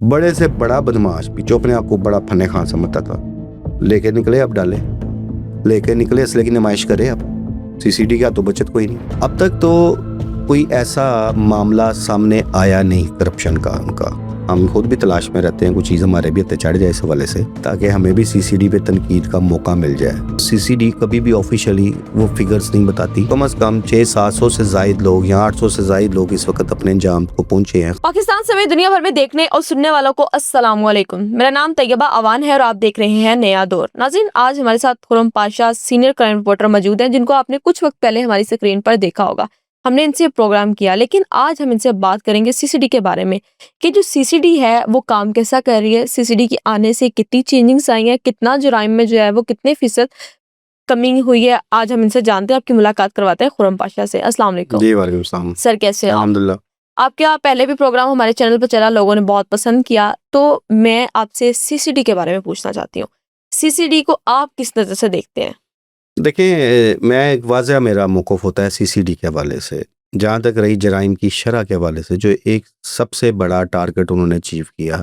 बड़े से बड़ा बदमाश भी जो अपने आप को बड़ा फन्ने खान समझता था, लेके निकले अब डाले, लेके निकले असले की नुमाइश करे। अब सीसीडी का तो बचत कोई नहीं। अब तक तो कोई ऐसा मामला सामने आया नहीं करप्शन का उनका। हम खुद भी तलाश में रहते हैं, कुछ चीज़ हमारे भी हत्थे चढ़ जाए इस हवाले से, ताकि हमें भी सीसीडी पे तनकीद का मौका मिल जाए। सीसीडी कभी भी ऑफिशियली वो फिगर्स नहीं बताती। कम से कम 600-700 से जायद लोग या 800 से जायद लोग इस वक्त अपने अंजाम को पहुंचे हैं। पाकिस्तान समेत दुनिया भर में देखने और सुनने वालों को अस्सलाम वालेकुम। मेरा नाम तैयबा अवान है और आप देख रहे हैं नया दौर। नाज़रीन, आज हमारे साथ Khurram Pasha senior crime reporter मौजूद हैं, जिनको आपने कुछ वक्त पहले हमारी स्क्रीन पर देखा होगा। हमने इनसे प्रोग्राम किया, लेकिन आज हम इनसे बात करेंगे सीसीडी के बारे में कि जो सीसीडी है वो काम कैसा कर रही है, सीसीडी के आने से कितनी चेंजिंग्स आई हैं, कितना जुराइम में जो है वो कितने फीसद कमी हुई है। आज हम इनसे जानते हैं, आपकी मुलाकात करवाते हैं खुर्रम पाशा से। अस्सलाम वालेकुम। जी वालेकुम सलाम। सर, कैसे हैं आप? अल्हम्दुलिल्लाह। आपका पहले भी प्रोग्राम हमारे चैनल पर चला, लोगों ने बहुत पसंद किया, तो मैं आपसे सीसीडी के बारे में पूछना चाहती हूँ। सीसीडी को आप किस नज़र से देखते हैं? देखिए, मैं एक वाज़ह मेरा मौक़िफ़ होता है सीसीडी के हवाले से। जहाँ तक रही जराइम की शरह के हवाले से, जो एक सबसे बड़ा टारगेट उन्होंने अचीव किया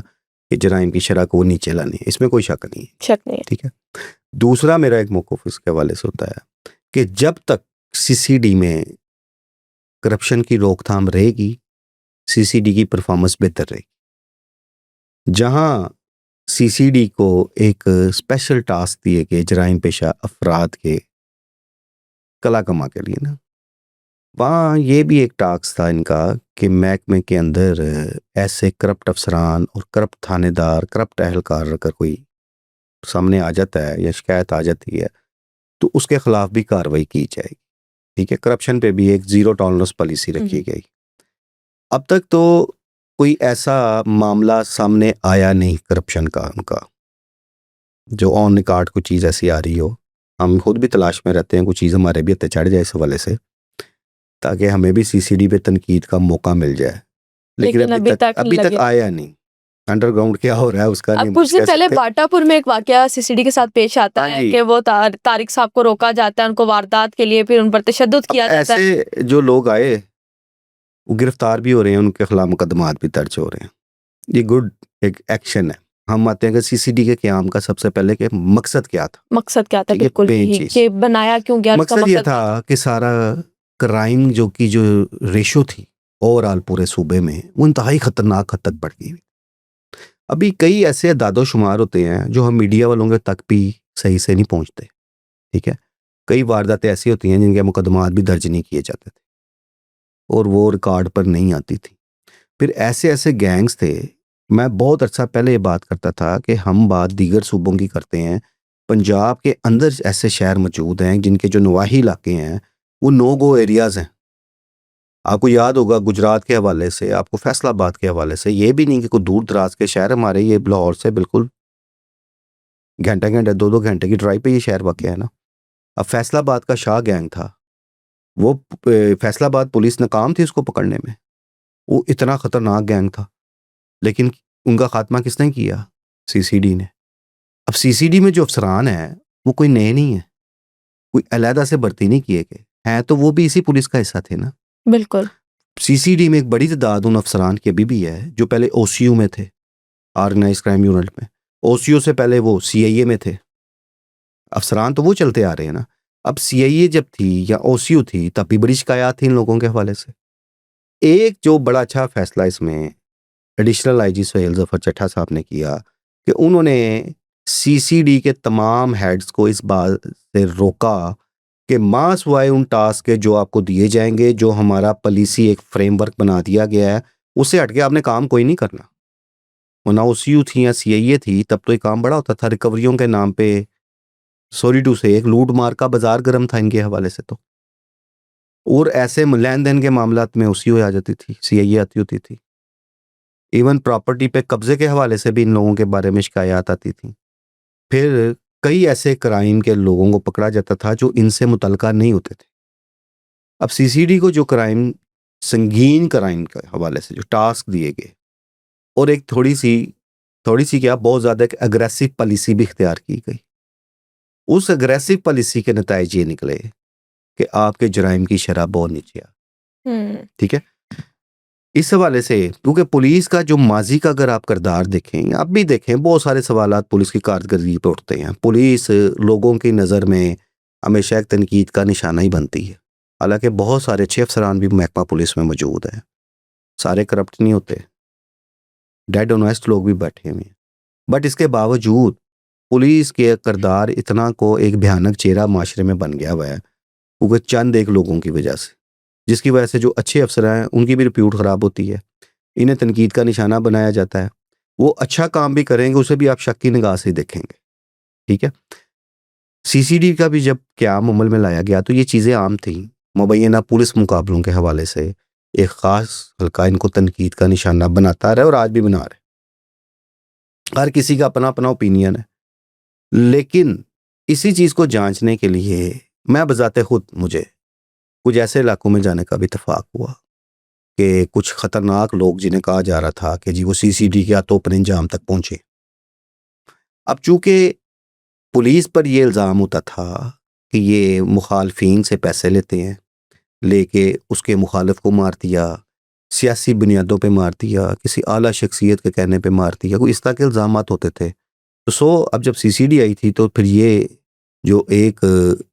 कि जराइम की शरह को वो नीचे लानी है, इसमें कोई शक नहीं है। शक नहीं है। ठीक है। दूसरा मेरा एक मौक़िफ़ इसके हवाले से होता है कि जब तक सीसीडी में करप्शन की रोकथाम रहेगी, सीसीडी की परफॉर्मेंस बेहतर रहेगी। जहाँ सीसीडी को एक स्पेशल टास्क दिए गए जराइम पेशा अफराद के कला कमा के लिए ना, वहाँ ये भी एक टास्क था इनका कि महकमे के अंदर ऐसे करप्ट अफसरान और करप्ट थानेदार, करप्ट अहलकार अगर कोई सामने आ जाता है या शिकायत आ जाती है तो उसके खिलाफ भी कार्रवाई की जाएगी। ठीक है। करप्शन पे भी एक ज़ीरो टॉलरेंस पॉलिसी रखी गई। अब तक तो कोई ऐसा मामला सामने आया नहीं करप्शन का उनका, जो ऑन रिकॉर्ड कोई चीज़ ऐसी आ रही हो। हम खुद भी तलाश में रहते हैं, कुछ चीज़ हमारे भी हत्थे चढ़ जाए इस हवाले से, ताकि हमें भी सीसीडी पे तनकीद का मौका मिल जाए। लेकिन अभी तक आया नहीं। अंडरग्राउंड क्या हो रहा है उसका नहीं। अब कुछ दिन पहले बाटापुर में एक वाकया सीसीडी के साथ पेश आता है कि वो तारिक साहब को रोका जाता है, उनको वारदात के लिए, फिर उन पर तशद्दुद किया जाता है। ऐसे जो लोग आए वो गिरफ्तार भी हो रहे हैं, उनके खिलाफ मुकदमात भी दर्ज हो रहे हैं। ये गुड एक एक्शन है। हम आते हैं कि सीसीडी के क़याम का सबसे पहले के मकसद क्या था? बिल्कुल कि बनाया क्यों गया? मकसद ये था कि सारा क्राइम जो रेशो थी ओवरऑल पूरे सूबे में, वो इंतहाई खतरनाक हद तक बढ़ गई। अभी कई ऐसे अदादो शुमार होते हैं जो हम मीडिया वालों के तक भी सही से नहीं पहुंचते। ठीक है। कई वारदातें ऐसी होती हैं जिनके मुकदमात भी दर्ज नहीं किए जाते थे और वो रिकॉर्ड पर नहीं आती थी। फिर ऐसे ऐसे गैंग्स थे। मैं बहुत अच्छा पहले ये बात करता था कि हम बात दीगर सूबों की करते हैं, पंजाब के अंदर ऐसे शहर मौजूद हैं जिनके जो नवाही इलाके हैं वो नो गो एरियाज़ हैं। आपको याद होगा गुजरात के हवाले से, आपको फैसलाबाद के हवाले से, ये भी नहीं कि कोई दूर दराज के शहर हमारे, ये लाहौर से बिल्कुल घंटे 2-2 घंटे की ड्राइव पे ये शहर वाक़ है ना। अब फैसलाबाद का शाह गैंग था, वो फैसलाबाद पुलिस नाकाम थी उसको पकड़ने में। वो इतना ख़तरनाक गैंग था, लेकिन उनका खात्मा किसने किया? सीसीडी ने। अब सीसीडी में जो अफसरान हैं वो कोई नए नहीं है, कोई अलहदा से भर्ती नहीं किए गए हैं, तो वो भी इसी पुलिस का हिस्सा थे ना। बिल्कुल। सीसीडी में एक बड़ी तादाद उन अफसरान की अभी भी है जो पहले ओसीयू में थे, ऑर्गेनाइज क्राइम यूनिट में। ओसीयू से पहले वो सीआईए में थे। अफसरान तो वो चलते आ रहे हैं ना। अब सीआईए जब थी या ओसीयू थी तब भी बड़ी शिकायत थी इन लोगों के हवाले से। एक जो बड़ा अच्छा फैसला इसमें एडिशनल आईजी सोहेल जफर चट्टा साहब ने किया कि उन्होंने सीसीडी के तमाम हेड्स को इस बात से रोका कि मास वाई उन टास्क के जो आपको दिए जाएंगे, जो हमारा पॉलिसी एक फ्रेमवर्क बना दिया गया है, उससे हट के आपने काम कोई नहीं करना। वरना ओसीयू थी या सीआईए थी तब तो ये काम बड़ा होता था। रिकवरियों के नाम पे सॉरी टू से एक लूट मार का बाजार गर्म था इनके हवाले से तो। और ऐसे लेन देन के मामलात में ओसीयू आ जाती थी, सीआईए आती होती थी। इवन प्रॉपर्टी पे कब्जे के हवाले से भी इन लोगों के बारे में शिकायत आती थी। फिर कई ऐसे क्राइम के लोगों को पकड़ा जाता था जो इनसे मुतल्लिका नहीं होते थे। अब सीसीडी को जो क्राइम, संगीन क्राइम के हवाले से जो टास्क दिए गए और एक थोड़ी सी क्या बहुत ज़्यादा एक अग्रेसिव पॉलिसी भी इख्तियार की गई। उस अग्रेसिव पॉलिसी के नतीजे ये निकले कि आपके जराइम की शरह बहुत नीचे आ। ठीक है। इस हवाले से क्योंकि पुलिस का जो माजी का अगर आप किरदार देखें, आप भी देखें, बहुत सारे सवालात पुलिस की कारकर्दगी पे उठते हैं। पुलिस लोगों की नज़र में हमेशा एक तनकीद का निशाना ही बनती है। हालांकि बहुत सारे अच्छे अफसरान भी महकमा पुलिस में मौजूद हैं, सारे करप्ट नहीं होते, डेड ऑनेस्ट लोग भी बैठे हुए हैं। बट इसके बावजूद पुलिस के किरदार इतना को एक भयानक चेहरा माशरे में बन गया हुआ है क्योंकि चंद एक लोगों की वजह से, जिसकी वजह से जो अच्छे अफसर हैं उनकी भी रिप्यूट ख़राब होती है, इन्हें तनकीद का निशाना बनाया जाता है। वो अच्छा काम भी करेंगे, उसे भी आप शक की निगाह से देखेंगे। ठीक है, सीसीडी का भी जब क़याम अमल में लाया गया तो ये चीज़ें आम थी। मुबैना पुलिस मुकाबलों के हवाले से एक ख़ास हल्का इनको तनकीद का निशाना बनाता रहे और आज भी बना रहे। हर किसी का अपना अपना ओपिनियन है, लेकिन इसी चीज़ को जांचने के लिए मैं बजाते खुद मुझे कुछ ऐसे इलाकों में जाने का भी इत्तेफाक हुआ कि कुछ ख़तरनाक लोग जिन्हें कहा जा रहा था कि जी वो सीसीडी के हाथों अपने अंजाम तक पहुंचे। अब चूंकि पुलिस पर ये इल्ज़ाम होता था कि ये मुखालफिन से पैसे लेते हैं, लेके उसके मुखालिफ को मार दिया, सियासी बुनियादों पे मार दिया, किसी आला शख्सियत के कहने पे मार दिया, कोई इस तरह के इल्ज़ामात होते थे। तो अब जब सीसीडी आई थी तो फिर ये जो एक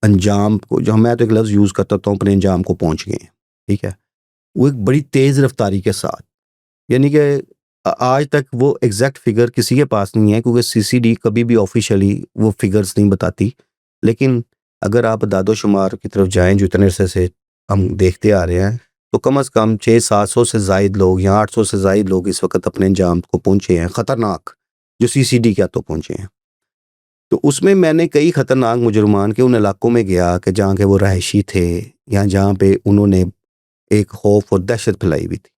अंजाम को, जो मैं तो एक लफ्ज़ यूज़ करता हूँ, अपने अंजाम को पहुँच गए हैं। ठीक है, वो एक बड़ी तेज़ रफ्तारी के साथ, यानी कि आज तक वो एग्जैक्ट फिगर किसी के पास नहीं है क्योंकि सीसीडी कभी भी ऑफिशियली वो फिगर्स नहीं बताती। लेकिन अगर आप दादोशुमार की तरफ जाएं, जो इतने अरसे से हम देखते आ रहे हैं, तो कम से कम 600-700 से ज़ायद लोग या 800 से ज़ायद लोग इस वक्त अपने अंजाम को पहुँचे हैं, ख़तरनाक, जो सीसीडी के हाथों पहुँचे हैं। तो उसमें मैंने कई ख़तरनाक मुजरमान के उन इलाकों में गया कि जहाँ के वो रहायशी थे या जहाँ पे उन्होंने एक खौफ और दहशत फैलाई हुई थी।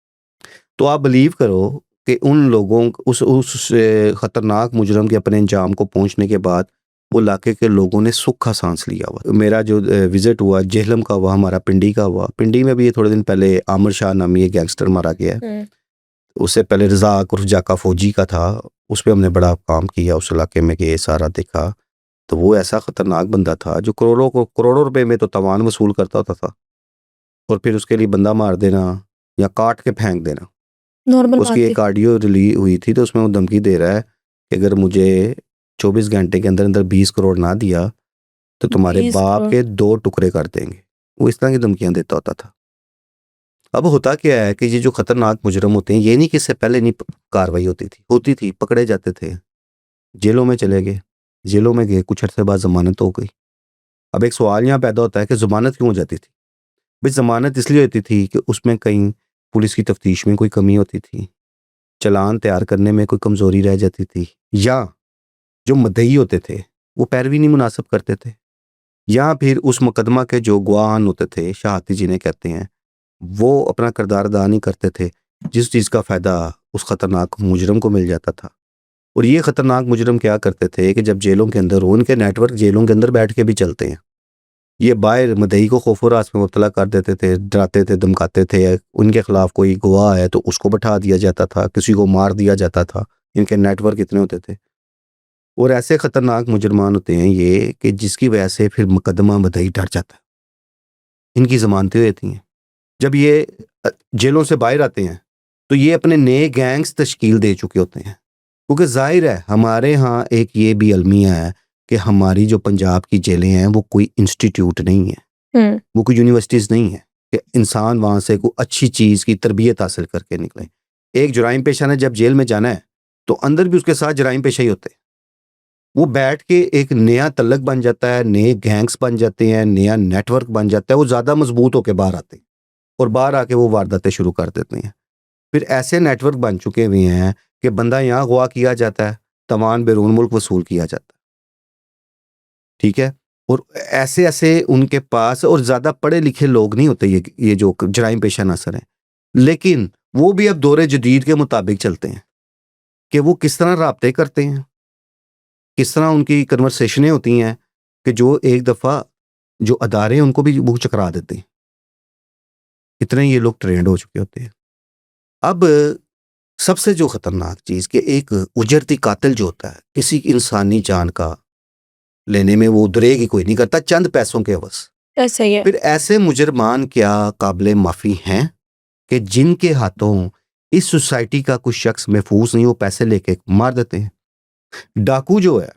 तो आप बिलीव करो कि उन लोगों उस ख़तरनाक मुजरम के अपने अंजाम को पहुँचने के बाद वो इलाके के लोगों ने सुख का सांस लिया हुआ। मेरा जो विज़िट हुआ जेहलम का हुआ, हमारा पिंडी का हुआ। पिंडी में भी ये थोड़े दिन पहले आमिर शाह नामी एक गैंगस्टर मारा गया है। उससे पहले रज़ाक उर्फ जाका फौजी का था, उस पर हमने बड़ा काम किया उस इलाके में कि ये सारा देखा। तो वो ऐसा ख़तरनाक बंदा था जो करोड़ों रुपए में तो तवान वसूल करता होता था और फिर उसके लिए बंदा मार देना या काट के फेंक देना। नॉर्मल उसकी एक ऑडियो रिलीज हुई थी तो उसमें वो धमकी दे रहा है कि अगर मुझे 24 घंटे के अंदर अंदर 20 करोड़ ना दिया तो तुम्हारे 20 बाप करोड़। के 2 टुकड़े कर देंगे। वो इस तरह की धमकियां देता होता था। अब होता क्या है कि ये जो खतरनाक मुजरम होते हैं, ये नहीं कि इससे पहले नहीं कार्रवाई होती थी, पकड़े जाते थे, जेलों में चले गए, जेलों में गए, कुछ अर्से बाद जमानत हो गई। अब एक सवाल यहाँ पैदा होता है कि जमानत क्यों हो जाती थी? भाई जमानत इसलिए होती थी कि उसमें कहीं पुलिस की तफ्तीश में कोई कमी होती थी, चालान तैयार करने में कोई कमजोरी रह जाती थी, या जो मुद्दई होते थे वो पैरवी नहीं मुनासिब करते थे, या फिर उस मुकदमा के जो गवाहान होते थे, शहादती जिन्हें कहते हैं, वो अपना किरदार अदा नहीं करते थे, जिस चीज़ का फ़ायदा उस ख़तरनाक मुजरम को मिल जाता था। और ये ख़तरनाक मुजरम क्या करते थे कि जब जेलों के अंदर हो, उनके नेटवर्क जेलों के अंदर बैठ के भी चलते हैं, ये बाहर मुद्दई को खौफ और रास में मुब्तला कर देते थे, डराते थे, धमकाते थे। उनके खिलाफ कोई गवाह है तो उसको बैठा दिया जाता था, किसी को मार दिया जाता था। इनके नेटवर्क इतने होते थे। और ऐसे ख़तरनाक मुजरमान होते हैं ये कि जिसकी वजह से फिर मुकदमा मुद्दई डर जाता है, इनकी ज़मानतें रहती हैं। जब ये जेलों से बाहर आते हैं तो ये अपने नए गैंग्स तश्कील दे चुके होते हैं, क्योंकि जाहिर है हमारे यहाँ एक ये भी अलमिया है कि हमारी जो पंजाब की जेलें हैं वो कोई इंस्टीट्यूट नहीं है, वो कोई यूनिवर्सिटीज़ नहीं है कि इंसान वहाँ से कोई अच्छी चीज़ की तरबियत हासिल करके निकले। एक जुराइम पेशा ने जब जेल में जाना है तो अंदर भी उसके साथ जुराइम पेशा ही होते हैं। वो बैठ के एक नया तल्लक बन जाता है, नए गैंग्स बन जाते हैं, नया नेटवर्क बन जाता है, वो ज़्यादा मजबूत होकर बाहर आते हैं और बाहर आके वो वारदातें शुरू कर देते हैं। फिर ऐसे नेटवर्क बन चुके हुए हैं कि बंदा यहाँ अगवा किया जाता है, तवान बैरून मुल्क वसूल किया जाता है। ठीक है, और ऐसे ऐसे उनके पास, और ज़्यादा पढ़े लिखे लोग नहीं होते ये जो जराइम पेशा नसर हैं, लेकिन वो भी अब दौरे जदीद के मुताबिक चलते हैं कि वो किस तरह राब्ते करते हैं, किस तरह उनकी कन्वर्सेशनें होती हैं कि जो एक दफ़ा जो अदारे हैं उनको भी मुँह चकरा देते हैं। इतने ये लोग ट्रेंड हो चुके होते हैं। अब सबसे जो खतरनाक चीज़ कि एक उजरती कातिल जो होता है, किसी इंसानी जान का लेने में वो दरेगी कोई नहीं करता, चंद पैसों के अवस। ऐसा ही है। फिर ऐसे मुजरमान क्या काबिले माफ़ी हैं कि जिनके हाथों इस सोसाइटी का कुछ शख्स महफूज नहीं, वो पैसे लेके मार देते हैं। डाकू जो है,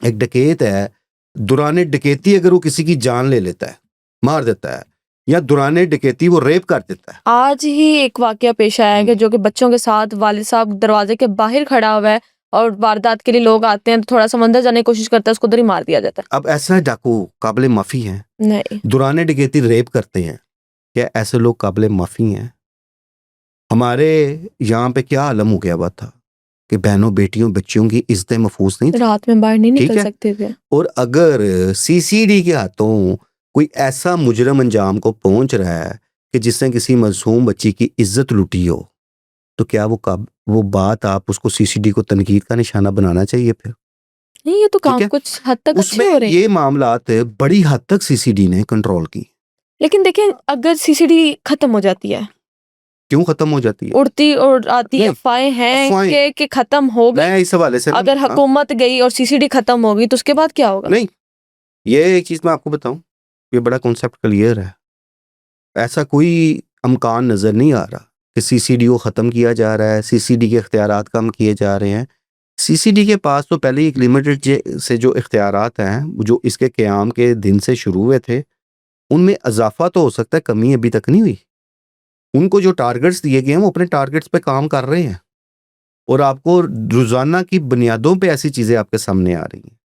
एक डकैत है, दौरान डकैती अगर वो किसी की जान ले लेता है, मार देता है, या दौरान डकैती वो रेप कर देता है। आज ही एक वाकया पेश आया है कि जो कि बच्चों के साथ वालिद साहब दरवाजे के बाहर खड़ा हुआ है और वारदात के लिए लोग आते हैं तो थोड़ा सा अंदर जाने की कोशिश करता है, उसको उधर ही मार दिया जाता अब ऐसा डाकू काबिल माफी हैं, है। नहीं, दौरान डकैती रेप करते हैं, क्या ऐसे लोग काबिल माफी हैं? हमारे यहाँ पे क्या आलम हो गया हुआ था कि बहनों बेटियों बच्चियों की इज्जतें महफूज नहीं थी। रात में बाहर नहीं ठीक निकल है। सकते थे। और अगर सीसीडी के हाथों कोई ऐसा मुजरम अंजाम को पहुंच रहा है कि जिसने किसी मासूम बच्ची की इज्जत लूटी हो, तो क्या वो बात आप उसको सीसीडी को तनकीद का निशाना बनाना चाहिए? फिर नहीं, ये तो ठीक काम है, कुछ हद तक अच्छे उसमें हो रहे हैं। ये मामलात बड़ी हद तक सीसीडी ने कंट्रोल की। लेकिन देखिए, अगर सीसीडी खत्म हो जाती है, क्यों खत्म हो जाती है? उड़ती और आती नहीं, अफवाहें हैं अफवाहें। कि खत्म हो गई। मैं इस हवाले से अगर हुकूमत गई और सीसीडी खत्म हो गई तो उसके बाद क्या होगा? नहीं, ये एक चीज मैं आपको बताऊं, ये बड़ा कॉन्सेप्ट क्लियर है। ऐसा कोई अमकान नजर नहीं आ रहा कि सीसीडी को खत्म किया जा रहा है, सीसीडी के इख्तियारात कम किए जा रहे हैं। सीसीडी के पास तो पहले ही एक लिमिटेड से जो इख्तियारात हैं, जो इसके क़याम के दिन से शुरू हुए थे, उनमें इजाफा तो हो सकता है, कमी अभी तक नहीं हुई। उनको जो टारगेट्स दिए गए हैं वो अपने टारगेट्स पे काम कर रहे हैं, और आपको रोजाना की बुनियादों पे ऐसी चीजें आपके सामने आ रही हैं।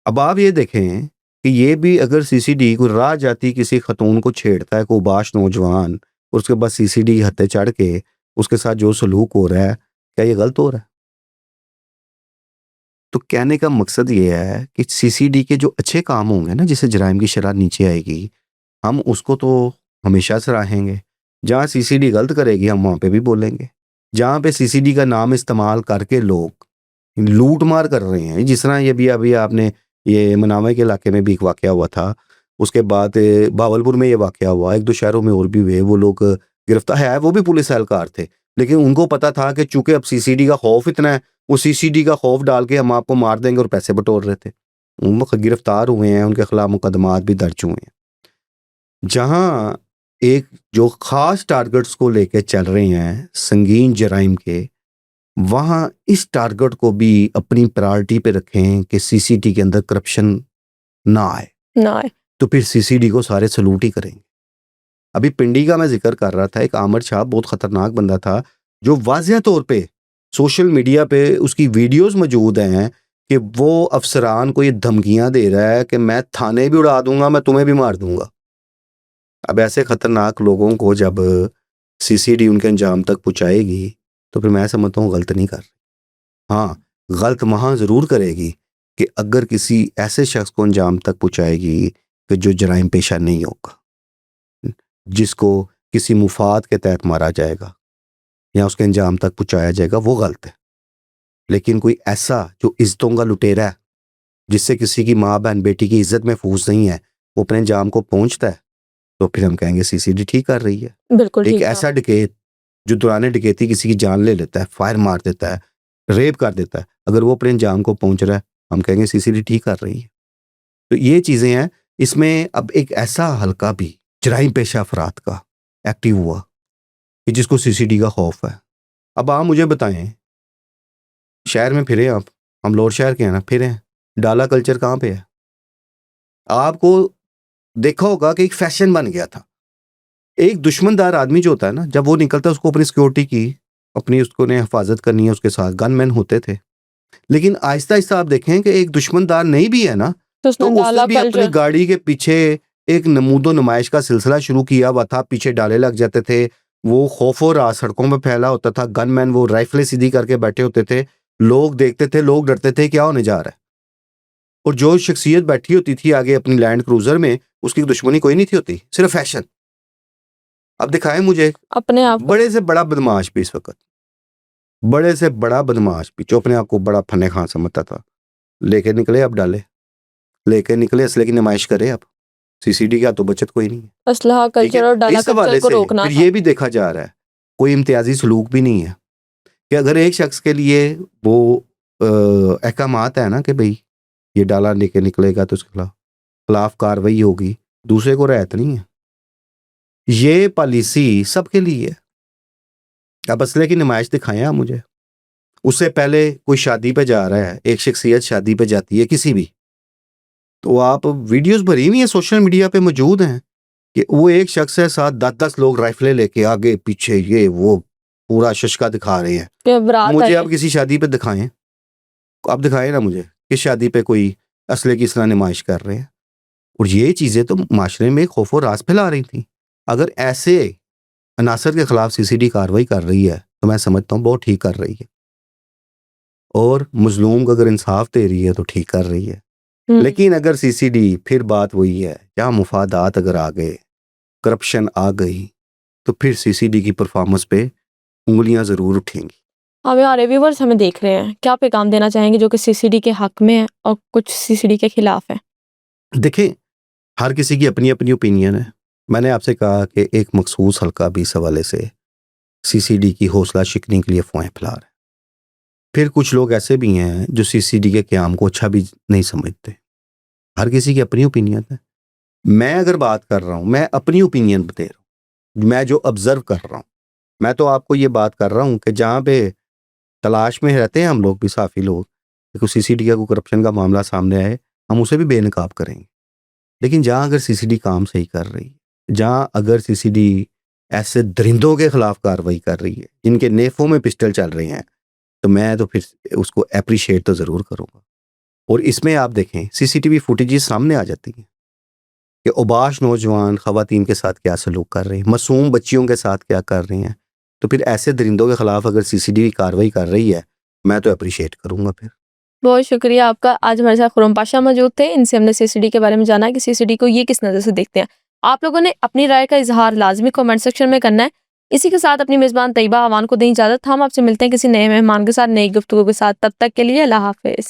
अब आप ये देखें कि ये भी अगर सीसीडी को राह जाती किसी खतून को छेड़ता है कोई बाश नौजवान, और उसके बाद सीसीडी हत्थे चढ़ के उसके साथ जो सलूक हो रहा है, क्या ये गलत हो रहा है? तो कहने का मकसद ये है कि सीसीडी के जो अच्छे काम होंगे ना, जिससे जराइम की शरह नीचे आएगी, हम उसको तो हमेशा सराहेंगे। जहाँ सीसीडी गलत करेगी हम वहाँ पे भी बोलेंगे। जहाँ पे सीसीडी का नाम इस्तेमाल करके लोग लूट मार कर रहे हैं, जिस तरह ये भी अभी आपने ये मनावे के इलाके में भी एक वाकया हुआ था, उसके बाद भावलपुर में ये वाकया हुआ, एक दो शहरों में और भी हुए। वो लोग गिरफ्तार है, वो भी पुलिस एहलकार थे, लेकिन उनको पता था कि चूंकि अब सीसीडी का खौफ इतना है, वो सीसीडी का खौफ डाल के हम आपको मार देंगे और पैसे बटोर रहे थे। उन वक्त गिरफ्तार हुए हैं, उनके खिलाफ मुकदमात भी दर्ज हुए हैं। जहां एक जो खास टारगेट्स को लेके चल रहे हैं संगीन जराइम के, वहां इस टारगेट को भी अपनी प्रायोरिटी पे रखें कि सीसीडी के अंदर करप्शन ना आए, तो फिर सीसीडी को सारे सलूट ही करेंगे। अभी पिंडी का मैं जिक्र कर रहा था, एक आमिर शाह बहुत खतरनाक बंदा था, जो वाज़िया तौर पे सोशल मीडिया पे उसकी वीडियोस मौजूद हैं कि वो अफसरान को ये धमकियां दे रहा है कि मैं थाने भी उड़ा दूंगा, मैं तुम्हें भी मार दूंगा। अब ऐसे खतरनाक लोगों को जब सीसीडी उनके अंजाम तक पहुंचाएगी, तो फिर मैं समझता हूँ गलत नहीं कर रही। हाँ, गलत वहां जरूर करेगी कि अगर किसी ऐसे शख्स को अंजाम तक पहुंचाएगी कि जो जराइम पेशा नहीं होगा, जिसको किसी मुफाद के तहत मारा जाएगा या उसके अंजाम तक पहुंचाया जाएगा, वो गलत है। लेकिन कोई ऐसा जो इज्जतों का लुटेरा है, जिससे किसी की माँ बहन बेटी की इज्जत महफूज नहीं है, वो अपने अंजाम को पहुंचता है, तो फिर हम कहेंगे सीसीडी ठीक कर रही है। बिल्कुल एक ठीक ऐसा डकैत जो दौरान डकैती किसी की जान ले लेता है, फायर मार देता है, रेप कर देता है, अगर वो अपने अंजाम को पहुंच रहा है, हम कहेंगे सीसीडी ठीक कर रही है। तो ये चीजें हैं। इसमें अब एक ऐसा हल्का भी जराइम पेशा अफराद का एक्टिव हुआ कि जिसको सीसीडी का खौफ है। अब आप मुझे बताएं, शहर में फिरे आप, हम लोअर शहर के हैं ना, फिरे, डाला कल्चर कहाँ पे है? आपको देखा होगा कि एक फैशन बन गया था। एक दुश्मनदार आदमी जो होता है ना, जब वो निकलता है, उसको अपनी सिक्योरिटी की, अपनी उसको ने हिफाजत करनी है, उसके साथ गनमैन होते थे। लेकिन आहिस्ता आहिस्ता आप देखें कि एक दुश्मनदार नहीं भी है ना, तो उसने भी अपनी गाड़ी के पीछे एक नमूदो नुमाइश का सिलसिला शुरू किया हुआ था। पीछे डाले लग जाते थे, वो खौफ और राज सड़कों में फैला होता था। गनमैन वो राइफलें सीधी करके बैठे होते थे, लोग देखते थे, लोग डरते थे क्या होने जा रहा है। और जो शख्सियत बैठी होती थी आगे अपनी लैंड क्रूजर में, उसकी दुश्मनी कोई नहीं थी होती, सिर्फ फैशन। अब दिखाएं मुझे अपने आप बड़े से बड़ा बदमाश भी इस वक्त, बड़े से बड़ा बदमाश भी जो अपने आप को बड़ा फन्ने खान समझता था, लेके निकले अब डाले, लेके निकले असले की नुमाइश करे। अब सीसीडी का तो बचत कोई नहीं है। असलहा कल्चर और डाला कल्चर को रोकना फिर ये भी देखा जा रहा है, कोई इम्तियाजी सलूक भी नहीं है कि अगर एक शख्स के लिए वो अहकामात है ना कि भाई ये डाला लेके निकलेगा तो उसके खिलाफ कार्रवाई होगी, दूसरे को रहत नहीं है। ये पॉलिसी सबके लिए है। अब असले की नुमाइश दिखाएं आप मुझे। उससे पहले कोई शादी पे जा रहा है, एक शख्सियत शादी पे जाती है किसी भी, तो आप वीडियोस भरी हुई हैं सोशल मीडिया पे मौजूद हैं कि वो एक शख्स है, साथ 10-10 लोग राइफलें लेके आगे पीछे ये वो पूरा शशका दिखा रहे हैं। कि बारात मुझे आई आप किसी शादी पे दिखाएं, आप दिखाएं ना मुझे किस शादी पे कोई असले की इस तरह नुमाइश कर रहे हैं। और ये चीज़ें तो माशरे में खौफ और रास फैला रही थी। अगर ऐसे अनासर के खिलाफ सीसीडी कार्रवाई कर रही है तो मैं समझता हूँ बहुत ठीक कर रही है, और मजलूम को अगर इंसाफ दे रही है तो ठीक कर रही है। लेकिन अगर सीसीडी, फिर बात वही है, जहाँ मुफादात अगर आ गए, करप्शन आ गई, तो फिर सीसीडी की परफॉर्मेंस पे उंगलियां जरूर उठेंगी। हमारे व्यूवर्स हमें देख रहे हैं, क्या पैगाम देना चाहेंगे जो कि सीसीडी के हक में है और कुछ सीसीडी के खिलाफ है? देखें, हर किसी की अपनी अपनी ओपिनियन है। मैंने आपसे कहा कि एक मखसूस हल्का भी इस हवाले से सीसीडी की हौसला शिकनी के लिए अफवाहें फैला रहा है। फिर कुछ लोग ऐसे भी हैं जो सीसीडी के क़याम को अच्छा भी नहीं समझते। हर किसी की अपनी ओपिनियन है। मैं अगर बात कर रहा हूँ, मैं अपनी ओपिनियन दे रहा हूँ, मैं जो ऑब्जर्व कर रहा हूँ। मैं तो आपको ये बात कर रहा हूँ कि जहाँ पे तलाश में रहते हैं हम लोग भी, साफ़ी लोग, देखो सीसीडी का कोई करप्शन का मामला सामने आए, हम उसे भी बेनकाब करेंगे। लेकिन जहाँ अगर सीसीडी काम सही कर रही है, जहाँ अगर सीसीडी ऐसे दरिंदों के खिलाफ कार्रवाई कर रही है जिनके नेफों में पिस्टल चल रहे हैं, तो मैं तो फिर उसको अप्रिशिएट तो ज़रूर करूँगा। और इसमें आप देखें सीसीटीवी फुटेजेस सामने आ जाती हैं कि ओबाश नौजवान ख़वातीन के साथ क्या सलूक कर रहे हैं, मासूम बच्चियों के साथ क्या कर रहे हैं। तो फिर ऐसे दरिंदों के खिलाफ अगर सीसीटीवी कार्रवाई कर रही है, मैं तो अप्रिशिएट करूँगा फिर। बहुत शुक्रिया आपका। आज हमारे साथ खुरम पाशा मौजूद थे। इनसे हमने सीसीडी के बारे में जाना कि सीसीडी को ये किस नज़र से देखते हैं। आप लोगों ने अपनी राय का इजहार लाजमी कमेंट सेक्शन में करना है। इसी के साथ अपनी मेज़बान तैयबा अवान को दें इजाज़त। हम आपसे मिलते हैं किसी नए मेहमान के साथ, नई गुफ्तगू के साथ। तब तक के लिए अल्लाह हाफिज़।